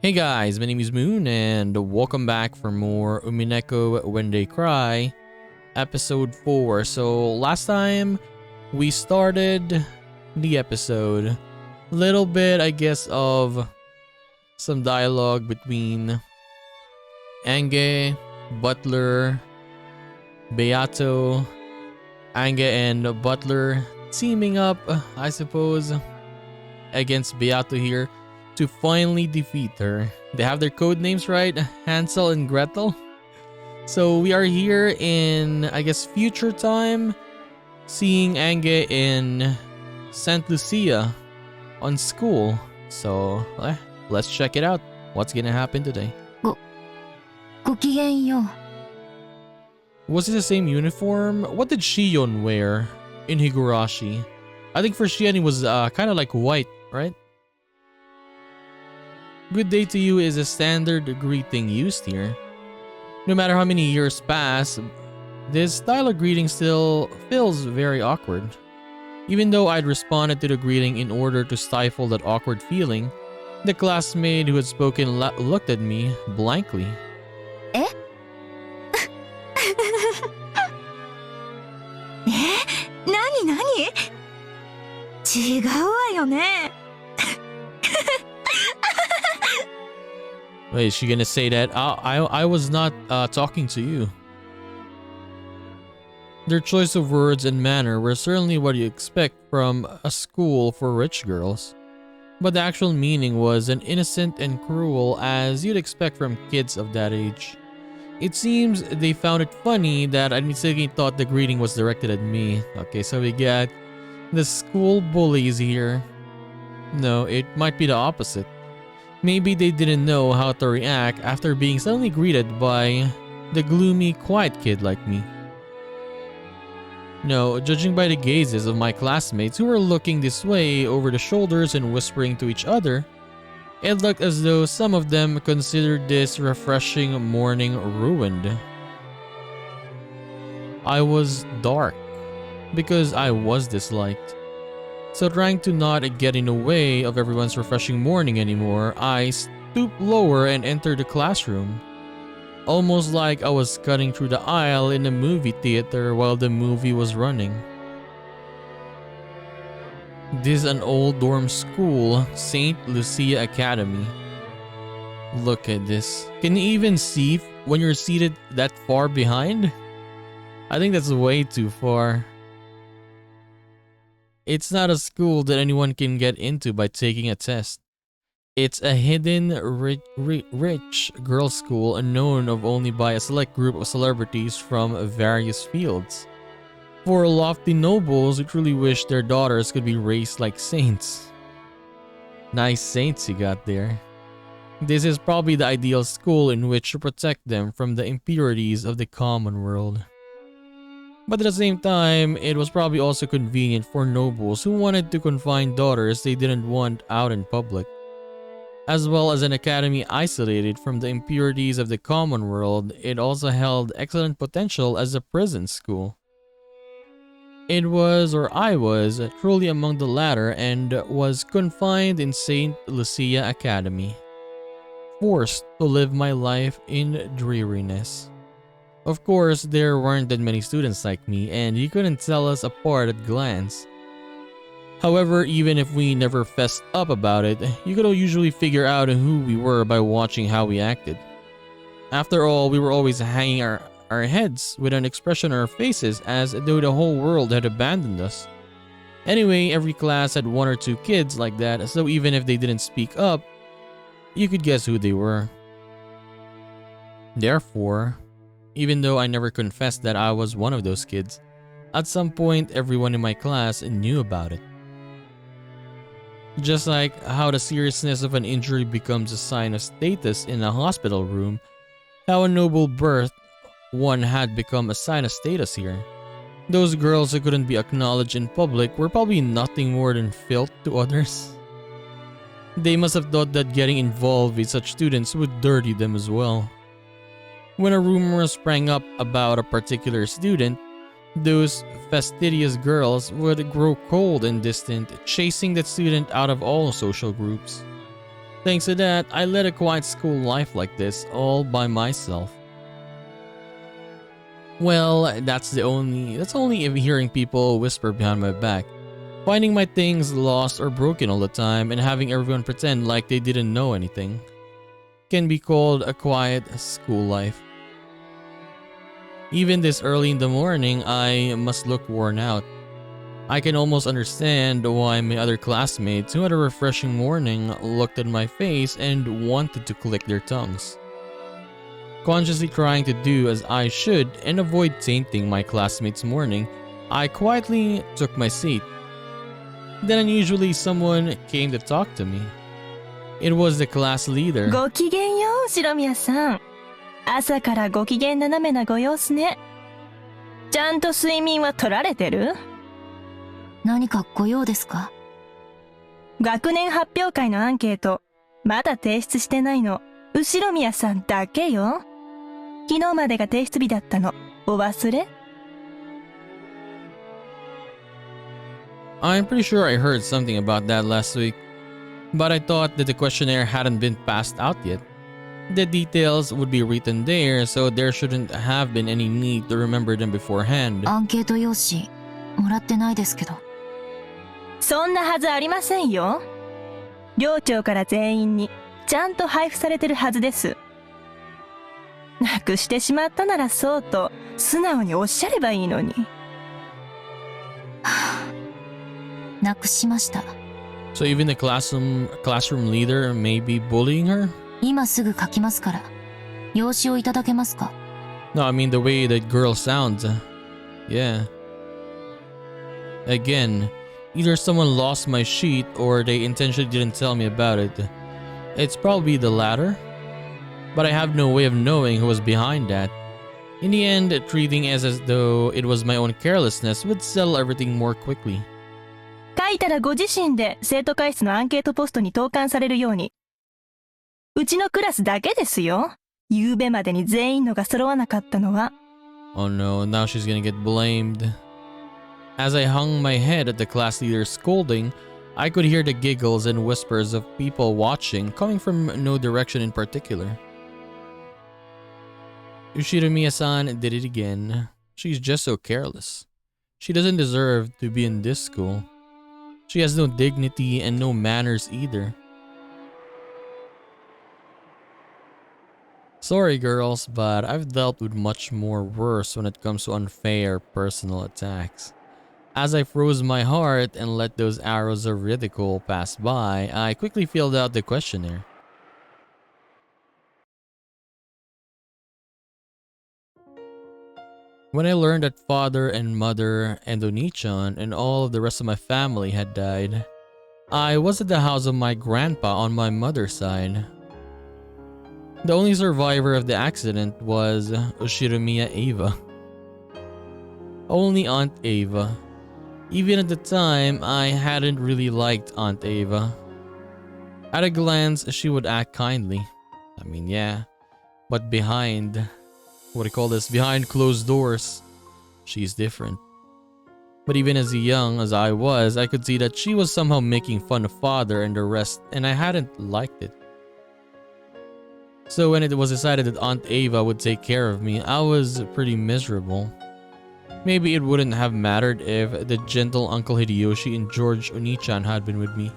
Hey guys, my name is Moon and welcome back for more Umineko When They Cry, episode 4. So last time we started the episode, little bit I guess of some dialogue between Ange, Butler, Beato, Ange and Butler teaming up, I suppose, against Beato here to finally defeat her. They have their code names right, Hansel and Gretel. So we are here in, I guess, future time, seeing Ange in Saint Lucia on school. So let's check it out. What's gonna happen today? ごきげんよう。 Was it the same uniform? What did Shion wear in Higurashi? I think for Shion it was kind of like white, right? Good day to you is a standard greeting used here. No matter how many years pass, this style of greeting still feels very awkward. Even though I'd responded to the greeting in order to stifle that awkward feeling, the classmate who had spoken looked at me blankly. なになに？違うわよね。 Wait, is she gonna say that? I was not talking to you. Their choice of words and manner were certainly what you expect from a school for rich girls. But the actual meaning was as innocent and cruel as you'd expect from kids of that age. It seems they found it funny that I mistakenly thought the greeting was directed at me. Okay, so we got the school bullies here. No, it might be the opposite. Maybe they didn't know how to react after being suddenly greeted by the gloomy, quiet kid like me. No, judging by the gazes of my classmates who were looking this way over the shoulders and whispering to each other, it looked as though some of them considered this refreshing morning ruined. I was dark because I was disliked. So trying to not get in the way of everyone's refreshing morning anymore, I stooped lower and entered the classroom. Almost like I was cutting through the aisle in a movie theater while the movie was running. This is an old dorm school, Saint Lucia Academy. Look at this. Can you even see when you're seated that far behind? I think that's way too far. It's not a school that anyone can get into by taking a test. It's a hidden rich girls' school known of only by a select group of celebrities from various fields. For lofty nobles who truly wish their daughters could be raised like saints. Nice saints you got there. This is probably the ideal school in which to protect them from the impurities of the common world. But at the same time, it was probably also convenient for nobles who wanted to confine daughters they didn't want out in public. As well as an academy isolated from the impurities of the common world, it also held excellent potential as a prison school. It was, or I was, truly among the latter and was confined in Saint Lucia Academy, forced to live my life in dreariness. Of course, there weren't that many students like me, and you couldn't tell us apart at glance. However, even if we never fessed up about it, you could usually figure out who we were by watching how we acted. After all, we were always hanging our heads with an expression on our faces as though the whole world had abandoned us. Anyway, every class had one or two kids like that, so even if they didn't speak up, you could guess who they were. Therefore, even though I never confessed that I was one of those kids, at some point everyone in my class knew about it. Just like how the seriousness of an injury becomes a sign of status in a hospital room, how a noble birth one had become a sign of status here. Those girls who couldn't be acknowledged in public were probably nothing more than filth to others. They must have thought that getting involved with such students would dirty them as well. When a rumor sprang up about a particular student, those fastidious girls would grow cold and distant, chasing that student out of all social groups. Thanks to that, I led a quiet school life like this, all by myself. Well, that's only if hearing people whisper behind my back. Finding my things lost or broken all the time and having everyone pretend like they didn't know anything can be called a quiet school life. Even this early in the morning, I must look worn out. I can almost understand why my other classmates who had a refreshing morning looked at my face and wanted to click their tongues. Consciously trying to do as I should and avoid tainting my classmates' morning, I quietly took my seat. Then unusually someone came to talk to me. It was the class leader. ごきげんよう、白宮さん。朝からご機嫌斜めなご様子ね。ちゃんと睡眠は取られてる？何かご用ですか？学年発表会のアンケート、まだ提出してないの。後宮さんだけよ。昨日までが提出日だったの。お忘れ？ I'm pretty sure I heard something about that last week, but I thought that the questionnaire hadn't been passed out yet. The details would be written there, so there shouldn't have been any need to remember them beforehand. アンケート用紙もらってないですけど。そんなはずありませんよ。寮長から全員にちゃんと配布されてるはずです。なくしてしまったならそうと素直におっしゃればいいのに。なくしました。So even the classroom leader may be bullying her? 今すぐ書きますから。用紙をいただけますか？ No, I mean the way that girl sounds. Yeah. Again, either someone lost my sheet or they intentionally didn't tell me about it. It's probably the latter, but I have no way of knowing who was behind that. In the end, treating it as though it was my own carelessness would settle everything more quickly. 書いたらご自身で生徒会室のアンケートポストに投函されるように。うちのクラスだけですよ。夕べまでに全員のが揃わなかったのは。Oh no, now she's gonna get blamed. As I hung my head at the class leader's scolding, I could hear the giggles and whispers of people watching coming from no direction in particular. Ushiramiya-san did it again. She's just so careless. She doesn't deserve to be in this school. She has no dignity and no manners either. Sorry girls, but I've dealt with much more worse when it comes to unfair personal attacks. As I froze my heart and let those arrows of ridicule pass by, I quickly filled out the questionnaire. When I learned that father and mother and Oni-chan and all of the rest of my family had died, I was at the house of my grandpa on my mother's side. The only survivor of the accident was Ushiramiya Ava. Only Aunt Ava. Even at the time, I hadn't really liked Aunt Ava. At a glance, she would act kindly. I mean, yeah. But behind closed doors, she's different. But even as young as I was, I could see that she was somehow making fun of father and the rest, and I hadn't liked it. So when it was decided that Aunt Ava would take care of me, I was pretty miserable. Maybe it wouldn't have mattered if the gentle Uncle Hideyoshi and George Oni-chan had been with me.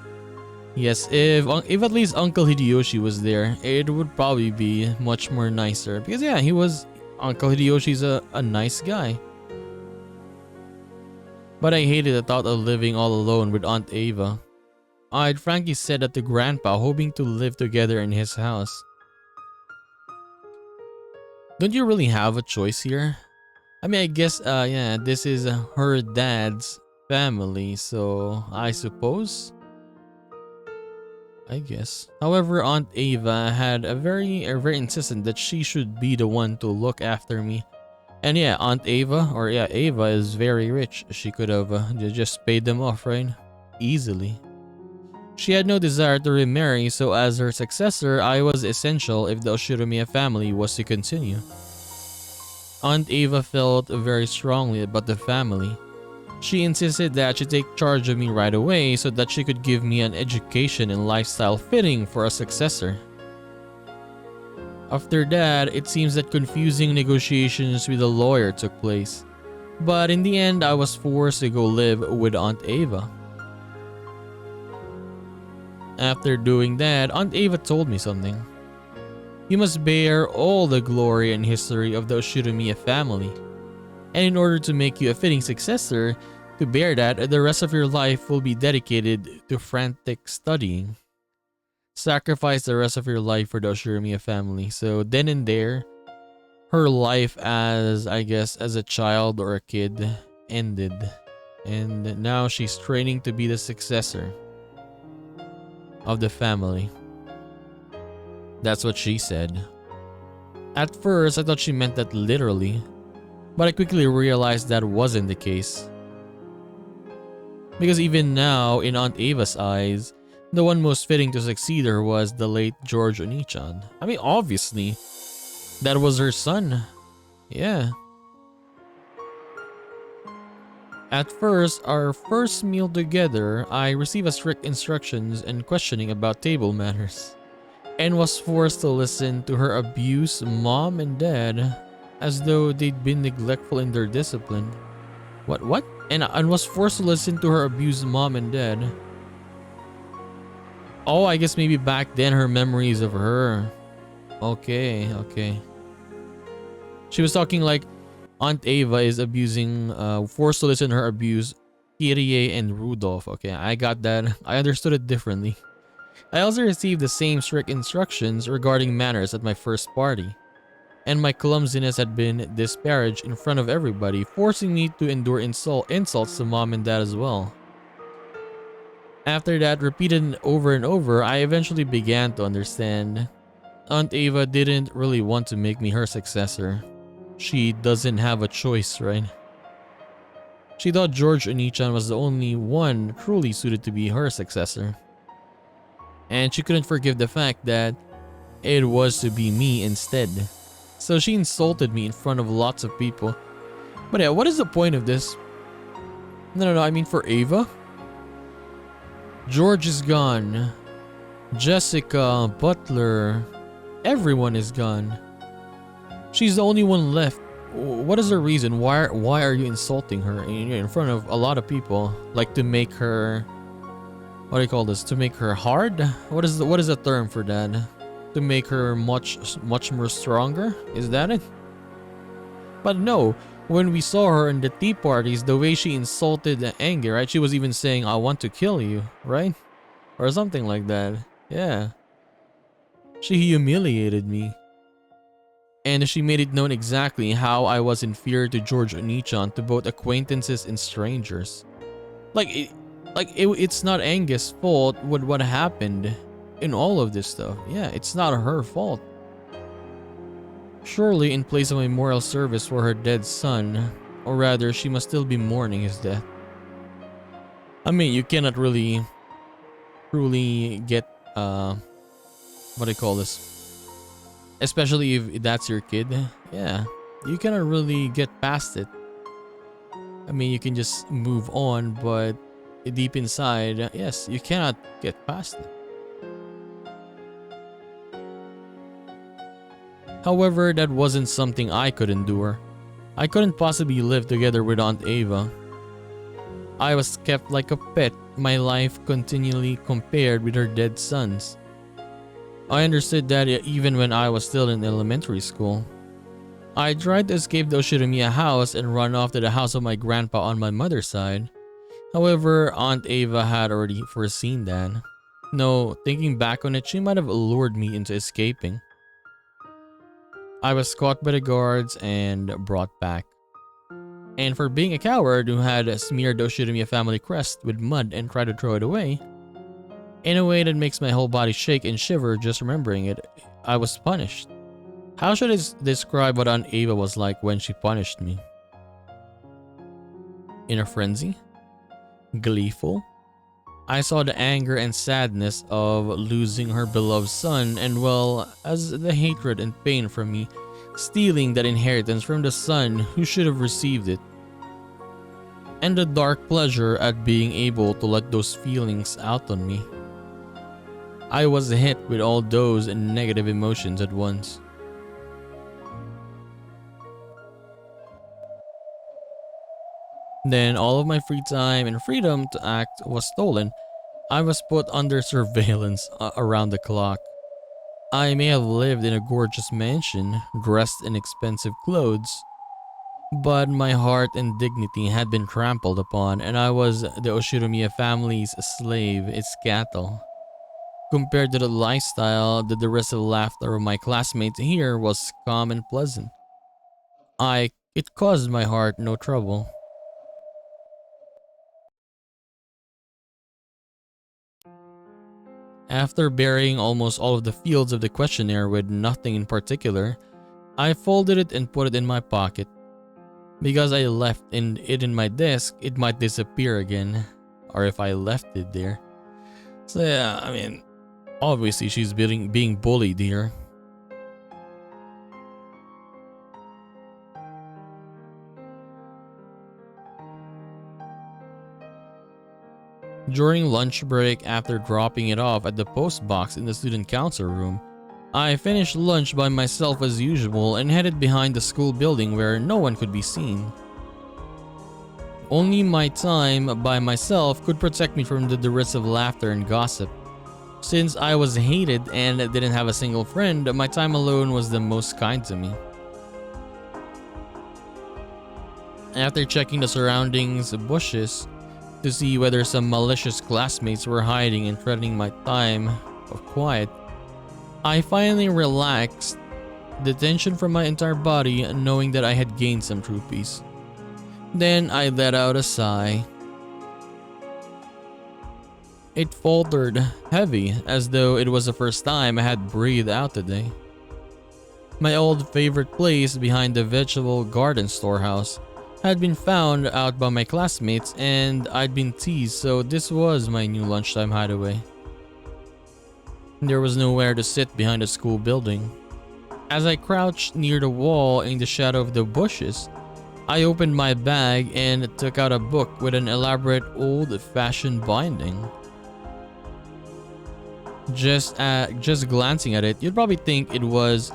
Yes, if at least Uncle Hideyoshi was there, it would probably be much more nicer. Because yeah, Uncle Hideyoshi's a nice guy. But I hated the thought of living all alone with Aunt Ava. I'd frankly said that to Grandpa, hoping to live together in his house. Don't you really have a choice here? I mean, I guess, yeah, this is her dad's family, so I suppose? I guess. However, Aunt Ava had a very insistent that she should be the one to look after me. And yeah, Ava is very rich. She could have just paid them off, right? Easily. She had no desire to remarry, so as her successor, I was essential if the Oshiramiya family was to continue. Aunt Ava felt very strongly about the family. She insisted that she take charge of me right away so that she could give me an education and lifestyle fitting for a successor. After that, it seems that confusing negotiations with a lawyer took place. But in the end, I was forced to go live with Aunt Ava. After doing that, Aunt Ava told me something. You must bear all the glory and history of the Oshiromiya family. And in order to make you a fitting successor, to bear that, the rest of your life will be dedicated to frantic studying. Sacrifice the rest of your life for the Oshiromiya family. So then and there, her life as, I guess, as a child or a kid ended. And now she's training to be the successor of the family. That's what she said. At first, I thought she meant that literally, but I quickly realized that wasn't the case. Because even now, in Aunt Ava's eyes, the one most fitting to succeed her was the late George Onichan. I mean, obviously, that was her son. Yeah. At first, our first meal together, I received strict instructions and questioning about table manners, and was forced to listen to her abuse mom and dad as though they'd been neglectful in their discipline. What? And was forced to listen to her abuse mom and dad. Oh, I guess maybe back then her memories of her. Okay. She was talking like Aunt Ava is abusing, forced to listen to her abuse Kirie and Rudolph. Okay, I got that. I understood it differently. I also received the same strict instructions regarding manners at my first party, and my clumsiness had been disparaged in front of everybody, forcing me to endure insults to mom and dad as well. After that, repeated over and over, I eventually began to understand. Aunt Ava didn't really want to make me her successor. She doesn't have a choice, right? She thought George Onichan was the only one truly suited to be her successor. And she couldn't forgive the fact that it was to be me instead. So she insulted me in front of lots of people. But yeah, what is the point of this? No, I mean for Ava? George is gone. Jessica, Butler, everyone is gone. She's the only one left. What is the reason? Why are you insulting her in front of a lot of people? Like to make her, what do you call this? To make her hard? What is the term for that? To make her much more stronger? Is that it? But no, when we saw her in the tea parties, the way she insulted Anger, right? She was even saying, "I want to kill you," right? Or something like that. Yeah. She humiliated me. And she made it known exactly how I was inferior to George Onichan to both acquaintances and strangers. It's not Angus' fault with what happened in all of this stuff. Yeah, it's not her fault. Surely, in place of a memorial service for her dead son, or rather, she must still be mourning his death. I mean, you cannot really truly get, what do you call this? Especially if that's your kid. Yeah, you cannot really get past it. I mean, you can just move on, but deep inside, yes, you cannot get past it. However, that wasn't something I could endure. I couldn't possibly live together with Aunt Ava. I was kept like a pet, my life continually compared with her dead son's. I understood that even when I was still in elementary school. I tried to escape the Oshiromiya house and run off to the house of my grandpa on my mother's side. However, Aunt Ava had already foreseen that. No, thinking back on it, she might have lured me into escaping. I was caught by the guards and brought back. And for being a coward who had smeared the Oshiromiya family crest with mud and tried to throw it away, in a way that makes my whole body shake and shiver just remembering it, I was punished. How should I describe what Aunt Ava was like when she punished me? In a frenzy? Gleeful? I saw the anger and sadness of losing her beloved son, and well as the hatred and pain from me stealing that inheritance from the son who should have received it. and the dark pleasure at being able to let those feelings out on me. I was hit with all those negative emotions at once. Then all of my free time and freedom to act was stolen. I was put under surveillance around the clock. I may have lived in a gorgeous mansion, dressed in expensive clothes, but my heart and dignity had been trampled upon, and I was the Oshiromiya family's slave, its cattle. Compared to the lifestyle, the derisive laughter of my classmates here was calm and pleasant. It caused my heart no trouble. After burying almost all of the fields of the questionnaire with nothing in particular, I folded it and put it in my pocket. Because I left it in my desk, it might disappear again. Or if I left it there. So yeah, I mean, obviously she's being bullied here. During lunch break, after dropping it off at the post box in the student council room, I finished lunch by myself as usual and headed behind the school building where no one could be seen. Only my time by myself could protect me from the derisive laughter and gossip. Since I was hated and didn't have a single friend, my time alone was the most kind to me. After checking the surroundings, bushes, to see whether some malicious classmates were hiding and threatening my time of quiet, I finally relaxed the tension from my entire body, knowing that I had gained some true peace. Then I let out a sigh. It faltered heavy, as though it was the first time I had breathed out today. My old favorite place behind the vegetable garden storehouse had been found out by my classmates, and I'd been teased, so this was my new lunchtime hideaway. There was nowhere to sit behind the school building. As I crouched near the wall in the shadow of the bushes, I opened my bag and took out a book with an elaborate old-fashioned binding. Just glancing at it, you'd probably think it was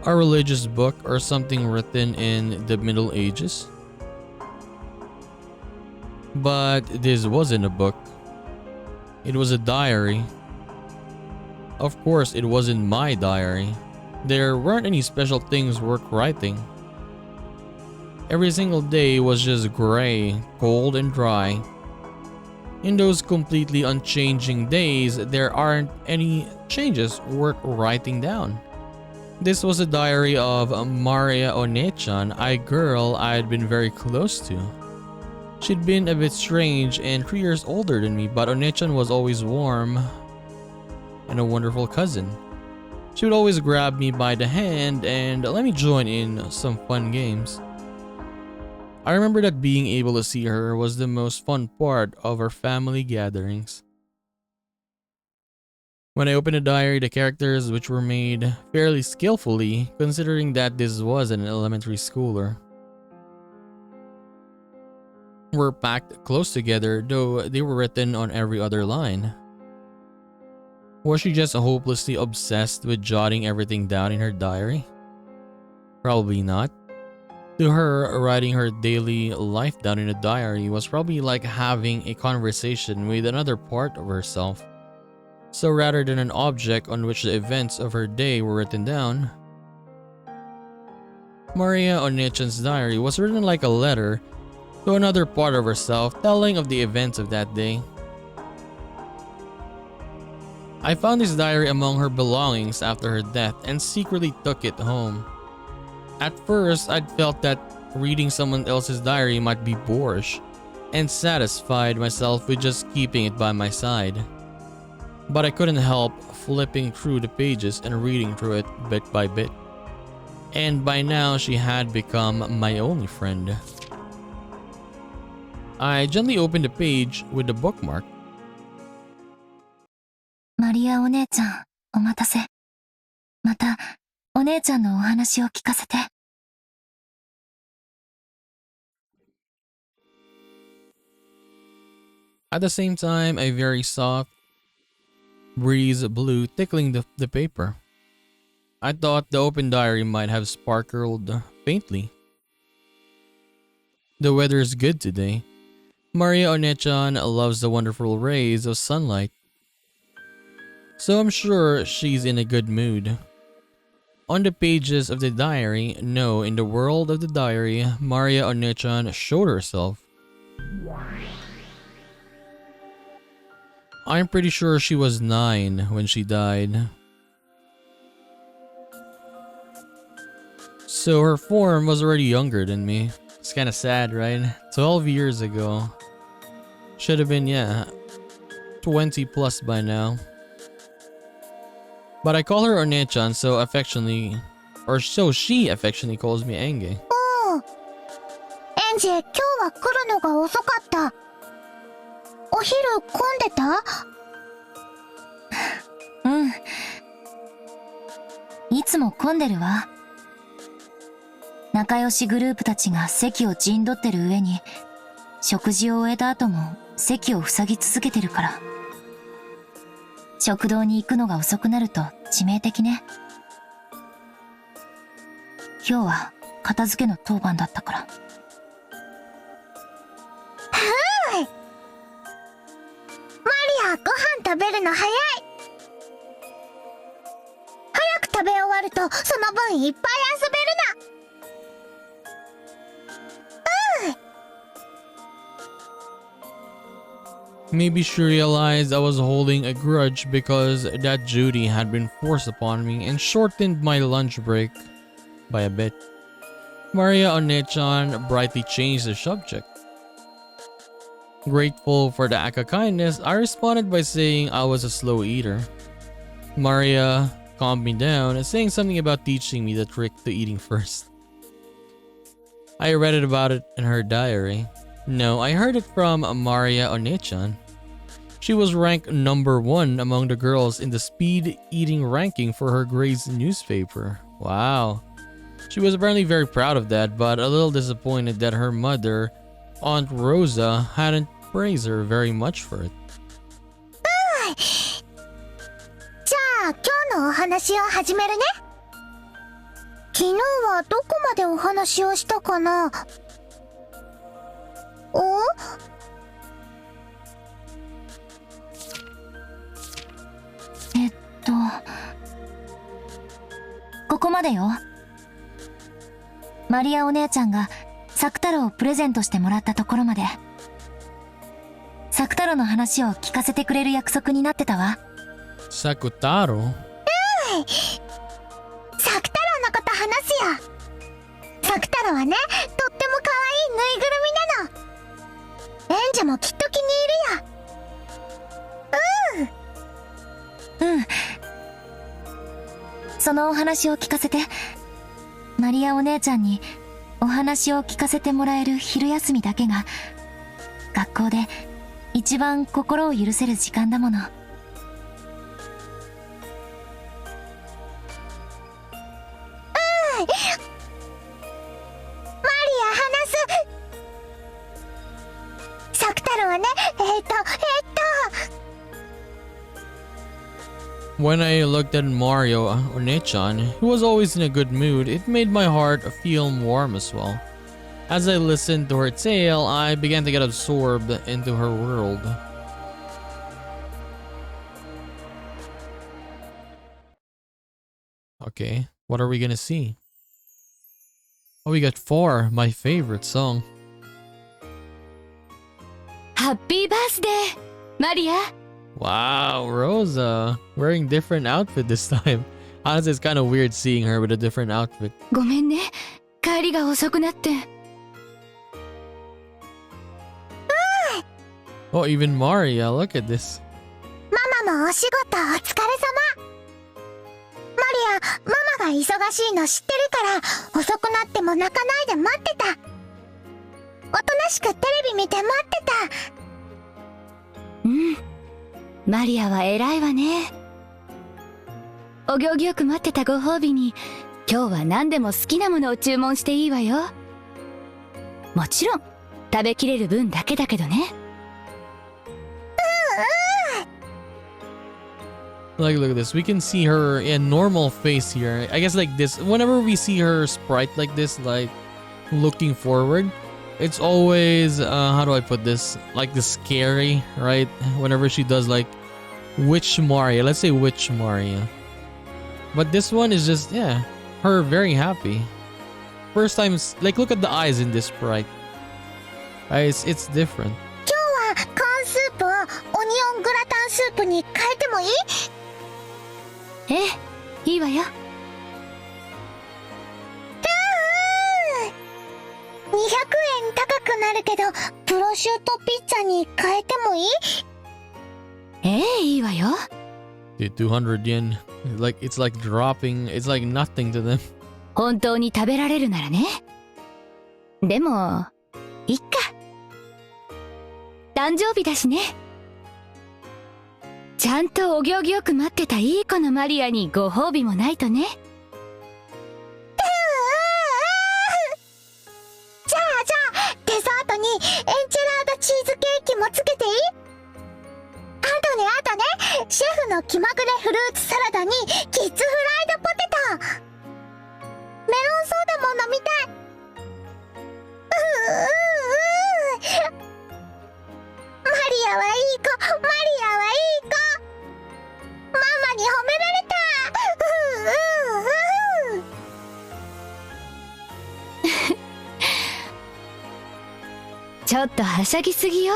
a religious book or something written in the Middle Ages. But this wasn't a book. It was a diary. Of course, it wasn't my diary. There weren't any special things worth writing. Every single day was just gray, cold, and dry. In those completely unchanging days, there aren't any changes worth writing down. This was a diary of Maria Onechan, a girl I'd been very close to. She'd been a bit strange and 3 years older than me, but Onechan was always warm and a wonderful cousin. She would always grab me by the hand and let me join in some fun games. I remember that being able to see her was the most fun part of our family gatherings. When I opened the diary, the characters, which were made fairly skillfully considering that this was an elementary schooler, were packed close together, though they were written on every other line. Was she just hopelessly obsessed with jotting everything down in her diary? Probably not. To her, writing her daily life down in a diary was probably like having a conversation with another part of herself. So rather than an object on which the events of her day were written down, Maria Onechan's diary was written like a letter to another part of herself, telling of the events of that day. I found this diary among her belongings after her death and secretly took it home. At first, I'd felt that reading someone else's diary might be boorish, and satisfied myself with just keeping it by my side. But I couldn't help flipping through the pages and reading through it bit by bit. And by now, she had become my only friend. I gently opened the page with the bookmark. マリアお姉ちゃん、お待たせ。また、お姉ちゃんのお話を聞かせて。At the same time, a very soft breeze blew, tickling the paper. I thought the open diary might have sparkled faintly. The weather is good today. Maria Onechan loves the wonderful rays of sunlight, so I'm sure she's in a good mood. On the pages of the diary, no, in the world of the diary, Maria Onechan showed herself. I'm pretty sure she was 9 when she died. So her form was already younger than me. It's kinda sad, right? 12 years ago. Should have been, yeah, 20 plus by now. But I call her Onechan so affectionately, or so she affectionately calls me Enge. おう。エンジ、今日は来るのが遅かった。お昼混んでた？うん。いつも混んでるわ。仲良しグループたちが席を陣取ってる上に、食事を終えた後も席を塞ぎ続けてるから。食堂に行くのが遅くなると致命的ね。今日は片付けの当番だったから。マリア、ご飯食べるの早い。早く食べ終わるとその分いっぱい遊べるな。Maybe she realized I was holding a grudge because that duty had been forced upon me and shortened my lunch break by a bit. Maria Onechan brightly changed the subject. Grateful for the act of kindness, I responded by saying I was a slow eater. Maria calmed me down, saying something about teaching me the trick to eating first. I read it about it in her diary. No, I heard it from Maria Onechan. She was ranked number 1 among the girls in the speed eating ranking for her grades newspaper. Wow. She was apparently very proud of that, but a little disappointed that her mother, Aunt Rosa, hadn't praised her very much for it. じゃあ今日のお話を始めるね。昨日はどこまでお話をしたかな。お？ここまでよ。マリアお姉ちゃんがサク太郎をプレゼントしてもらったところまで。サク太郎の話を聞かせてくれる約束になってたわ。サク太郎？サク太郎のこと話すよ。サク太郎はね、とっても可愛いぬいぐるみなの。エンジェもきっと気に入るよ。うん。そのお話を聞かせて。マリアお姉ちゃんにお話を聞かせてもらえる昼休みだけが学校で一番心を許せる時間だもの。マリア話す。サク太郎はね、When I looked at Mario Onechan, who was always in a good mood, it made my heart feel warm as well. As I listened to her tale, I began to get absorbed into her world. Okay, what are we gonna see? Oh, we got 4, my favorite song. Happy birthday, Maria! Wow, Rosa, wearing different outfit this time. Honestly, it's kind of weird seeing her with a different outfit. ごめんね、帰りが遅くなって。Oh, even Maria, look at this. ママもお仕事お疲れ様。マリア、ママが忙しいの知ってるから遅くなっても泣かないで待ってた。おとなしくテレビ見て待ってた。うん、マリアは偉いわね。お行儀よく待ってたご褒美に今日は何でも好きなものを注文していいわよ。もちろん食べきれる分だけだけどね。Like, look at this. We can see her in normal face here. I guess like this. Whenever we see her sprite like this, like looking forward, it's always how do I put this? Like the scary, right? Whenever she does like Witch Maria. Let's say Witch Maria. But this one is just, yeah, her very happy. First time, like look at the eyes in this sprite. It's different. 今日はコーンスープをオニオングラタンスープに変えてもいい？ええ、いいわよ。200円高くなるけど、プロシュートピッツァに変えてもいい？ええ、いいわよ。Dude, 200 yen. Like, it's like dropping. It's like nothing to them. 本当に食べられるならね。でも、いっか。誕生日だしね。ちゃんとお行儀よく待ってたいい子のマリアにご褒美もないとね。じゃあデザートにエンチェラーダチーズケーキもつけていい？あとね、シェフの気まぐれフルーツサラダにキッズフライドポテト。メロンソーダも飲みたい。マリアはいい子、マリアはいい子。ママに褒められた。ちょっとはしゃぎすぎよ。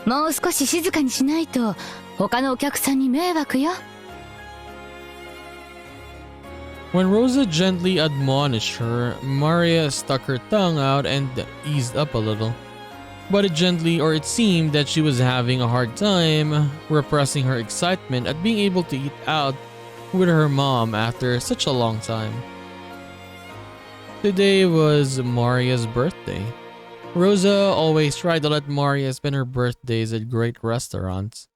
もう少し静かにしないと他のお客さんに迷惑よ。When Rosa gently admonished her, Maria stuck her tongue out and eased up a little. But it seemed that she was having a hard time repressing her excitement at being able to eat out with her mom after such a long time. Today was Maria's birthday. Rosa always tried to let Maria spend her birthdays at great restaurants.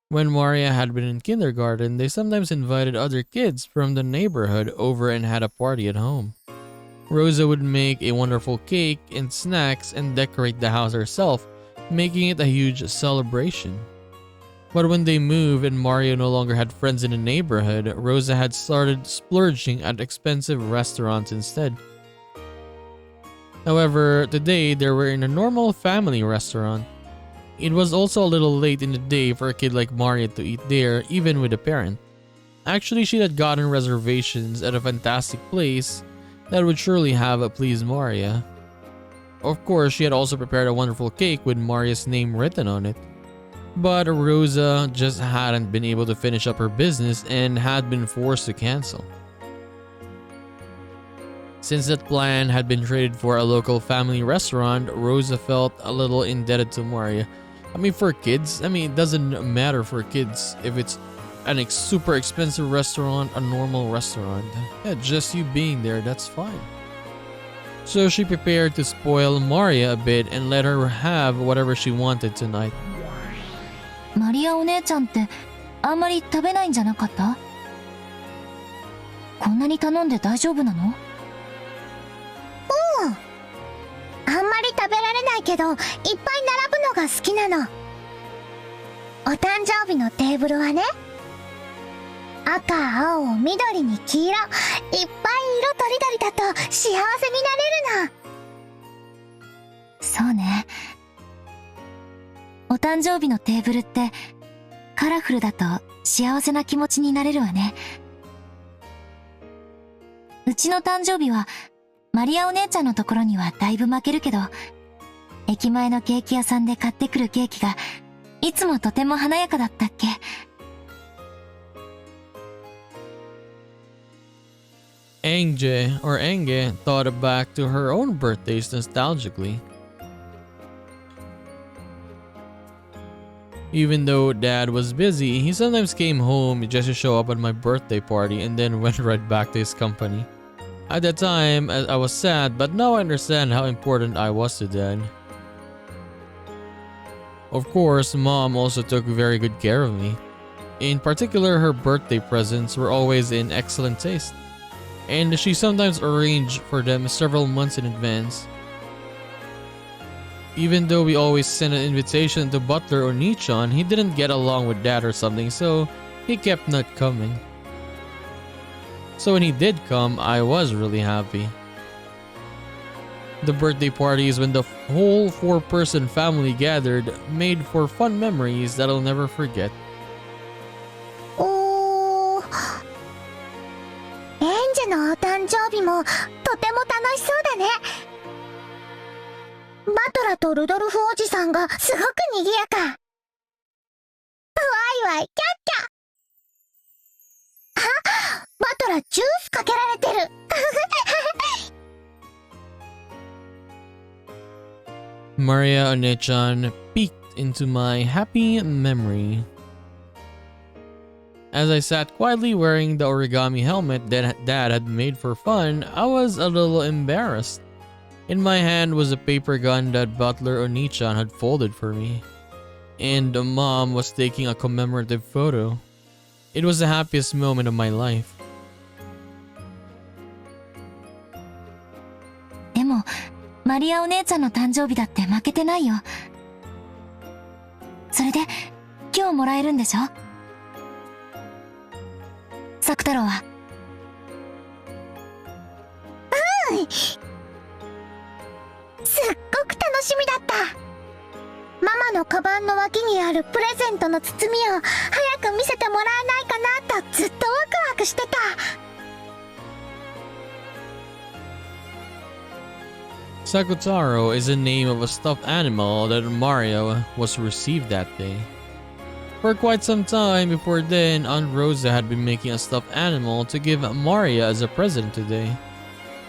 When Maria had been in kindergarten, they sometimes invited other kids from the neighborhood over and had a party at home. Rosa would make a wonderful cake and snacks and decorate the house herself, making it a huge celebration. But when they moved and Maria no longer had friends in the neighborhood, Rosa had started splurging at expensive restaurants instead. However, today they were in a normal family restaurant. It was also a little late in the day for a kid like Maria to eat there, even with a parent. Actually, she had gotten reservations at a fantastic place that would surely have pleased Maria. Of course, she had also prepared a wonderful cake with Maria's name written on it. But Rosa just hadn't been able to finish up her business and had been forced to cancel. Since that plan had been traded for a local family restaurant, Rosa felt a little indebted to Maria. I mean, for kids, it doesn't matter for kids if it's an super expensive restaurant, a normal restaurant. Yeah, just you being there, that's fine. So she prepared to spoil Maria a bit and let her have whatever she wanted tonight. マリアお姉ちゃんってあんまり食べないんじゃなかった？こんなに頼んで大丈夫なの？あんまり食べられないけどいっぱい並ぶのが好きなの。お誕生日のテーブルはね、赤、青、緑に黄色、いっぱい色とりどりだと幸せになれるの。そうね。お誕生日のテーブルってカラフルだと幸せな気持ちになれるわね。うちの誕生日はマリアお姉ちゃんのところにはだいぶ負けるけど、駅前のケーキ屋さんで買ってくるケーキがいつもとても華やかだったっけ。Enge thought back to her own birthdays nostalgically. Even though Dad was busy, he sometimes came home just to show up at my birthday party and then went right back to his company. At that time, I was sad, but now I understand how important I was to Dad. Of course, Mom also took very good care of me. In particular, her birthday presents were always in excellent taste, and she sometimes arranged for them several months in advance. Even though we always sent an invitation to Butler or Nichan, he didn't get along with Dad or something, so he kept not coming. So when he did come, I was really happy. The birthday parties when the whole 4-person family gathered made for fun memories that I'll never forget. おー、エンジェのお誕生日もとても楽しそうだね。バトラとルドルフおじさんがすごく賑やか。ワイワイキャッキャ。あ、バトラジュースかけられてる。Maria One-chan peeked into my happy memory. As I sat quietly wearing the origami helmet that Dad had made for fun, I was a little embarrassed. In my hand was a paper gun that Butler Oni-chan had folded for me, and Mom was taking a commemorative photo. It was the happiest moment of my life. でも、マリアお姉ちゃんの誕生日だって負けてないよ。それで、今日もらえるんでしょ？作太郎は。うん。すっごく楽しみだった。ママのカバンの脇にあるプレゼントの包みを早く見せてもらえないかなとずっとワクワクしてた。Sakutaro is the name of a stuffed animal that Mario was received that day. For quite some time before then, Aunt Rosa had been making a stuffed animal to give Maria as a present today.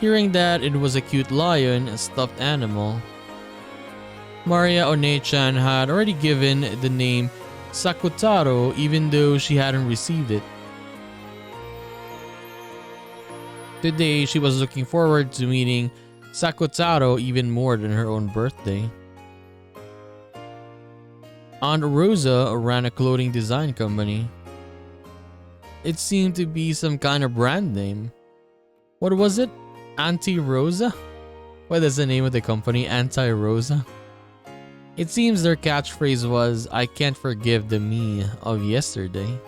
Hearing that it was a cute lion, a stuffed animal, Maria One-chan had already given the name Sakutaro even though she hadn't received it. Today, she was looking forward to meeting Sakutaro even more than her own birthday. Aunt Rosa ran a clothing design company. It seemed to be some kind of brand name. What was it? Auntie Rosa? What is the name of the company? Anti-Rosa? It seems their catchphrase was, "I can't forgive the me of yesterday."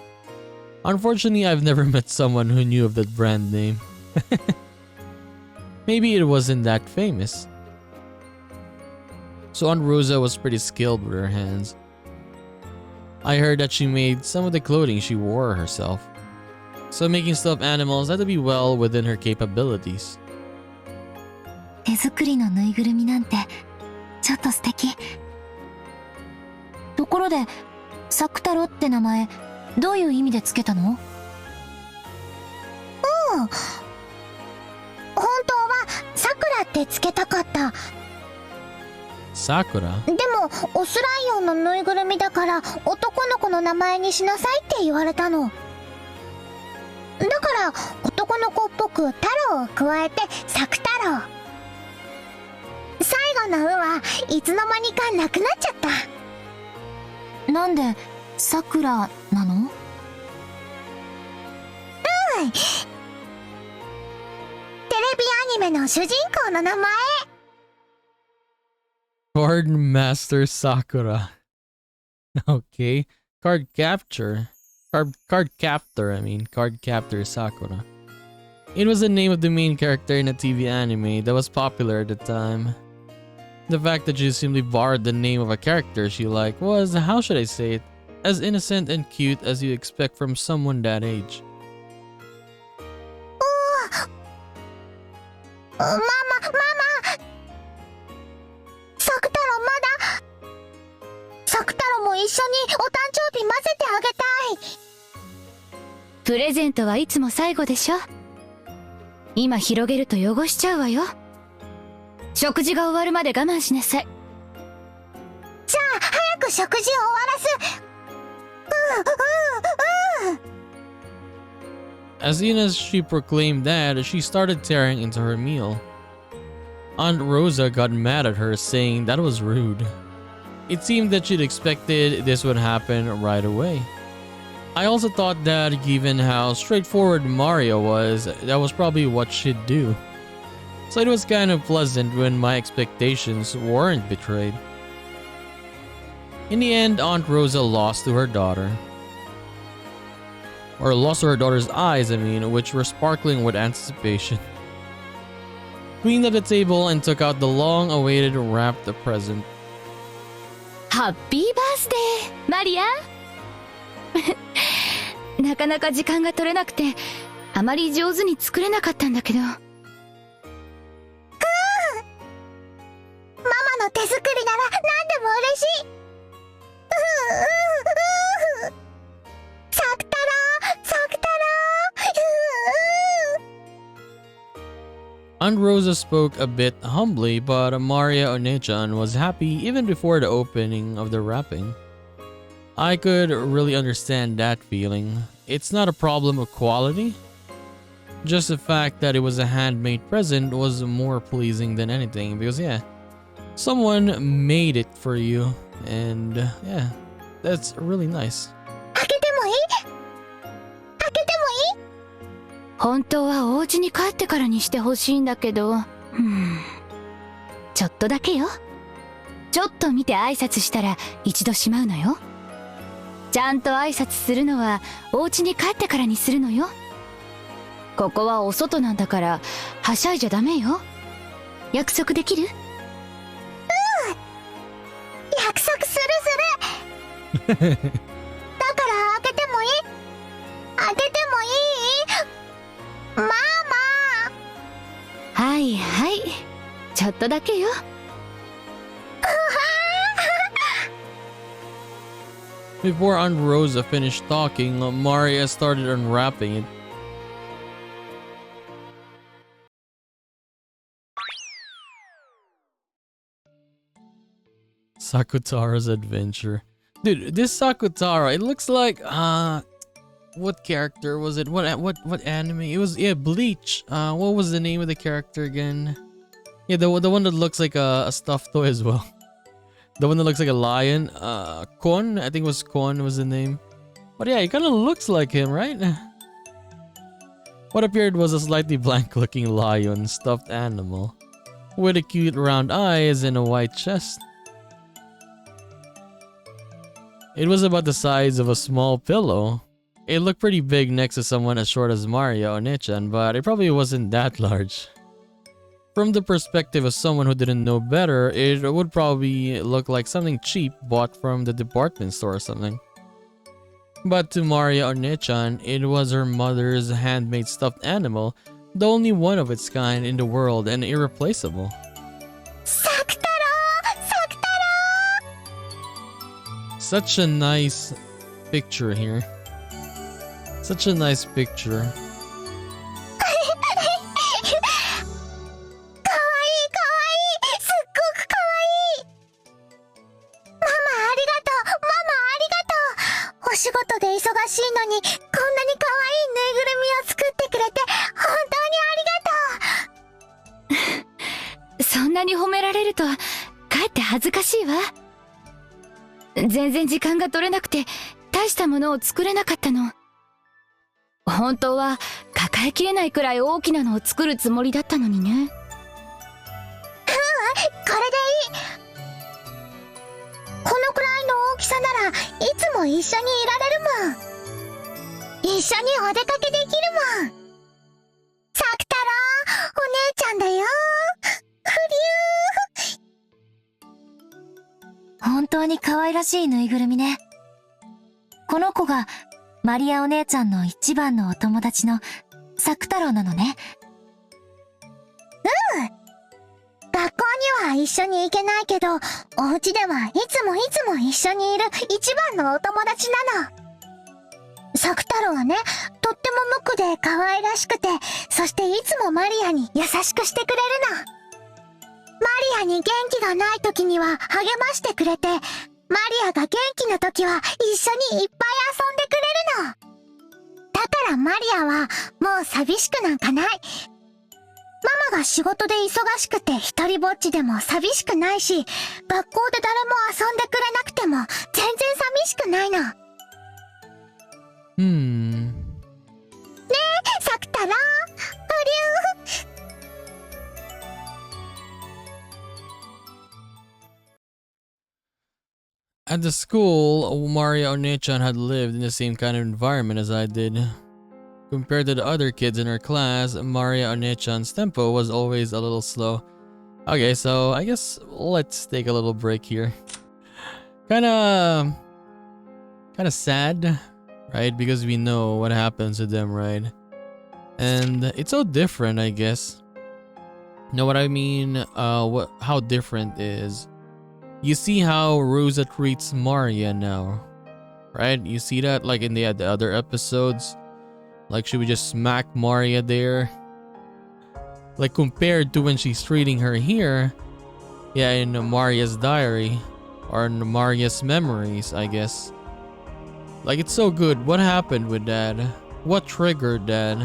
Unfortunately, I've never met someone who knew of that brand name. Maybe it wasn't that famous. So Aunt Rosa was pretty skilled with her hands. I heard that she made some of the clothing she wore herself. So making stuffed animals had to be well within her capabilities. 手作りのぬいぐるみなんてちょっと素敵。ところで、作太郎って名前どういう意味でつけたの？うん。本当はさくらってつけたかった。Sakura? でもオスライオンのぬいぐるみだから男の子の名前にしなさいって言われたの。だから男の子っぽく太郎を加えて作太郎。最後の「う」はいつの間にかなくなっちゃった。なんでさくらなの？テレビアニメの主人公の名前。Card Master Sakura. Okay. Card Captor. Card Captor Sakura. It was the name of the main character in a TV anime that was popular at the time. The fact that she simply borrowed the name of a character she liked was, how should I say it, as innocent and cute as you expect from someone that age. ママ作太郎まだ。作太郎も一緒にお誕生日混ぜてあげたい。プレゼントはいつも最後でしょ。今広げると汚しちゃうわよ。食事が終わるまで我慢しなさい。じゃあ早く食事を終わらす。As soon as she proclaimed that, she started tearing into her meal. Aunt Rosa got mad at her, saying that was rude. It seemed that she'd expected this would happen right away. I also thought that given how straightforward Mario was, that was probably what she'd do. So it was kind of pleasant when my expectations weren't betrayed. In the end, Aunt Rosa lost to her daughter. or lost her daughter's eyes, which were sparkling with anticipation. Cleaned up the table and took out the long-awaited wrapped present. ハッピーバースデーマリアなかなか時間が取れなくてあまり上手に作れなかったんだけど。ママの手作りなら何でも嬉しい。サクタロー、サクタロー。Aunt Rosa spoke a bit humbly, but Maria Onechan was happy even before the opening of the wrapping. I could really understand that feeling. It's not a problem of quality. Just the fact that it was a handmade present was more pleasing than anything because yeah, someone made it for you and yeah, that's really nice. 開けてもいい？開けてもいい？本当はお家に帰ってからにしてほしいんだけど、ちょっとだけよ。ちょっと見て挨拶したら一度しまうのよ。ちゃんと挨拶するのはお家に帰ってからにするのよ。ここはお外なんだからはしゃいじゃダメよ。約束できる？約束するする。だから開けてもいい？開けてもいい？ママ。はいはい、ちょっとだけよ。Before Aunt Rosa finished talking, Maria started unwrapping it. Sakutara's adventure. Dude, this Sakutara, it looks like what character was it? What anime? It was Bleach. What was the name of the character again? Yeah, the one that looks like a stuffed toy as well. The one that looks like a lion. Kon, I think it was Kon was the name. But yeah, it kind of looks like him, right? What appeared was a slightly blank-looking lion stuffed animal with a cute round eyes and a white chest. It was about the size of a small pillow. It looked pretty big next to someone as short as Maria Onechan, but it probably wasn't that large. From the perspective of someone who didn't know better, it would probably look like something cheap bought from the department store or something. But to Maria Onechan, it was her mother's handmade stuffed animal, the only one of its kind in the world and irreplaceable. Such a nice picture here. Such a nice picture.そんなに褒められるとかえって恥ずかしいわ。全然時間が取れなくて大したものを作れなかったの。本当は抱えきれないくらい大きなのを作るつもりだったのにね。これでいい。このくらいの大きさならいつも一緒にいられるもん。一緒にお出かけできるもん。サクタロー、お姉ちゃんだよ。ふりゅー。本当に可愛らしいぬいぐるみね。この子がマリアお姉ちゃんの一番のお友達のサクタローなのね。学校には一緒に行けないけど、お家ではいつも一緒にいる一番のお友達なの。サク太郎はね、とっても無垢で可愛らしくて、そしていつもマリアに優しくしてくれるの。マリアに元気がない時には励ましてくれて、マリアが元気な時は一緒にいっぱい遊んでくれるの。だからマリアはもう寂しくなんかない。ママが仕事で忙しくて一人ぼっちでも寂しくないし、学校で誰も遊んでくれなくても全然寂しくないの。ねえ、サクタロー、At the school, Maria One-chan had lived in the same kind of environment as I did. Compared to the other kids in her class, Maria One-chan's tempo was always a little slow. Okay, so I guess let's take a little break here. Kinda sad, right? Because we know what happens to them, right? And it's so different, I guess. Know what I mean? How different is. You see how Rosa treats Maria now, right? You see that like in the other episodes, like she would just smack Maria there. Like compared to when she's treating her here, yeah, in Maria's diary or in Maria's memories, I guess. Like it's so good. What happened with that? What triggered that?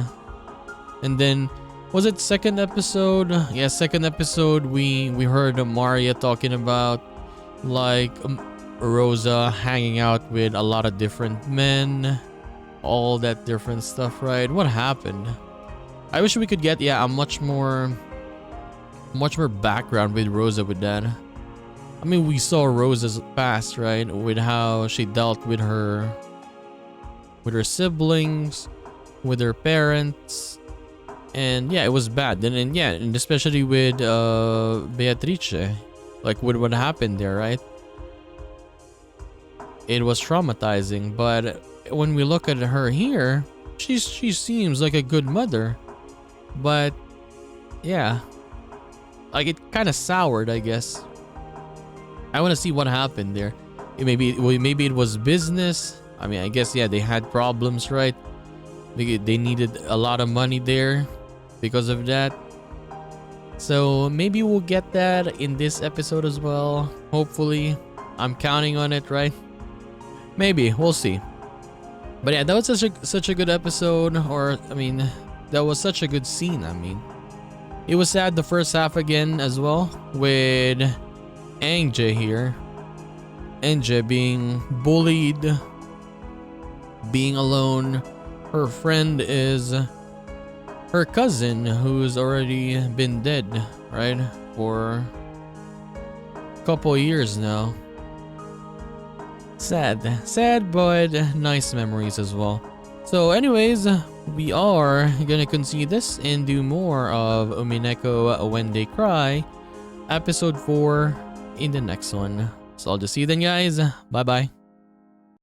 And then was it second episode? Yeah, second episode we heard Maria talking about like Rosa hanging out with a lot of different men, all that different stuff, right? What happened? I wish we could get a much more background with Rosa with that. I mean, we saw Rosa's past, right? With how she dealt with her siblings, with her parents. And yeah, it was bad. And especially with Beatrice, like with what happened there, right? It was traumatizing. But when we look at her here, she seems like a good mother. But yeah, like it kind of soured, I guess. I want to see what happened there. Maybe it was business. I mean, I guess they had problems, right? They needed a lot of money there because of that. So maybe we'll get that in this episode as well. Hopefully, I'm counting on it, right? Maybe we'll see. But yeah, that was such a good episode. Or I mean, that was such a good scene. I mean, it was sad the first half again as well with Angel here. Angel being bullied, being alone. Her friend is her cousin who's already been dead, right? For a couple years now. Sad, but nice memories as well. So anyways, we are gonna continue this and do more of Umineko When They Cry, episode 4 in the next one. So I'll just see you then, guys. Bye bye.